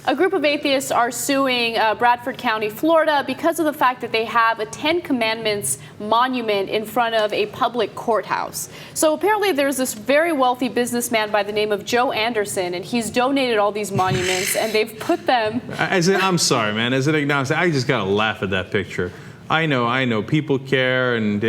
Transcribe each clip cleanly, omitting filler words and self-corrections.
A group of atheists are suing Bradford County, Florida, because of the fact that they have a 10 Commandments monument in front of a public courthouse. So apparently there's this very wealthy businessman by the name of Joe Anderson, and he's donated all these monuments, and they've put them... I'm sorry, man. As an agnostic, I just got to laugh at that picture. I know. People care, and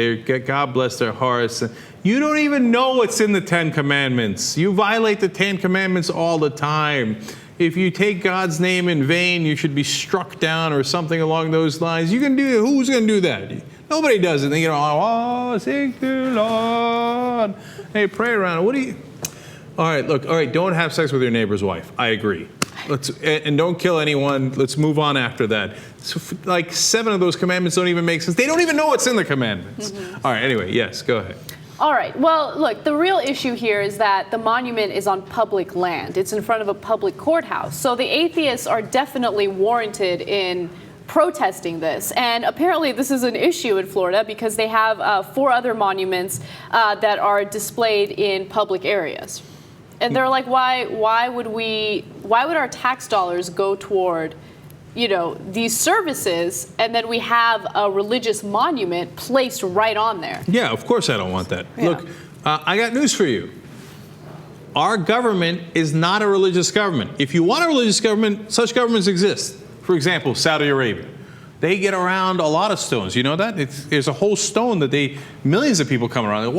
God bless their hearts. You don't even know what's in the 10 Commandments. You violate the 10 Commandments all the time. If you take God's name in vain, you should be struck down or something along those lines. You can do it. Who's going to do that? Nobody does it. They seek the Lord. Hey, pray around. What do you... All right, don't have sex with your neighbor's wife. I agree. And don't kill anyone. Let's move on after that. So, like 7 of those commandments don't even make sense. They don't even know what's in the commandments. All right, anyway, yes, go ahead. All right. Well, look, the real issue here is that the monument is on public land. It's in front of a public courthouse. So the atheists are definitely warranted in protesting this. And apparently this is an issue in Florida because they have 4 other monuments that are displayed in public areas. And they're like, why would our tax dollars go toward, these services, and then we have a religious monument placed right on there? Yeah, of course I don't want that. Yeah. Look, I got news for you. Our government is not a religious government. If you want a religious government, such governments exist. For example, Saudi Arabia. They get around a lot of stones. You know that? There's a whole stone that millions of people come around.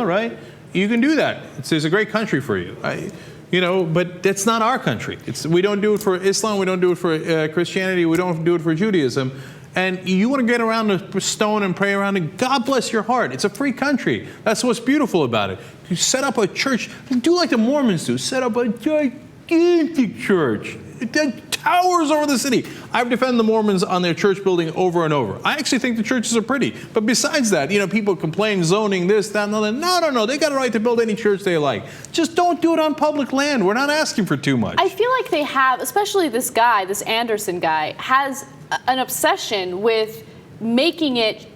Right? You can do that. It's a great country for you. But that's not our country. We don't do it for Islam. We don't do it for Christianity. We don't do it for Judaism. And you want to get around the stone and pray around it, God bless your heart. It's a free country. That's what's beautiful about it. You set up a church. Do like the Mormons do. Set up a gigantic church. It towers over the city. I've defended the Mormons on their church building over and over. I actually think the churches are pretty. But besides that, people complain zoning this, that, and the other. No. They got a right to build any church they like. Just don't do it on public land. We're not asking for too much. I feel like they have, especially this guy, this Anderson guy, has an obsession with making it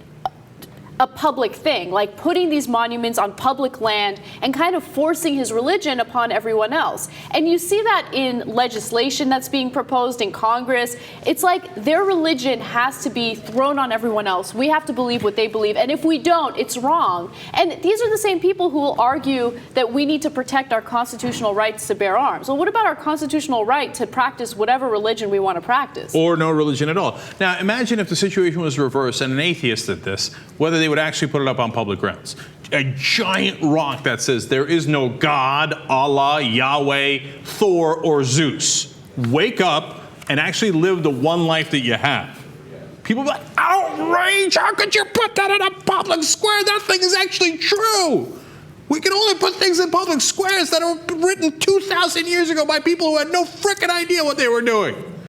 a public thing, like putting these monuments on public land and kind of forcing his religion upon everyone else. And you see that in legislation that's being proposed in Congress. It's like their religion has to be thrown on everyone else. We have to believe what they believe, and if we don't, it's wrong. And these are the same people who will argue that we need to protect our constitutional rights to bear arms. Well, what about our constitutional right to practice whatever religion we want to practice? Or no religion at all. Now, imagine if the situation was reversed and an atheist did this, whether they would actually put it up on public grounds. A giant rock that says there is no God, Allah, Yahweh, Thor, or Zeus. Wake up and actually live the one life that you have. People be like, outrage! How could you put that in a public square? That thing is actually true. We can only put things in public squares that are written 2,000 years ago by people who had no frickin' idea what they were doing.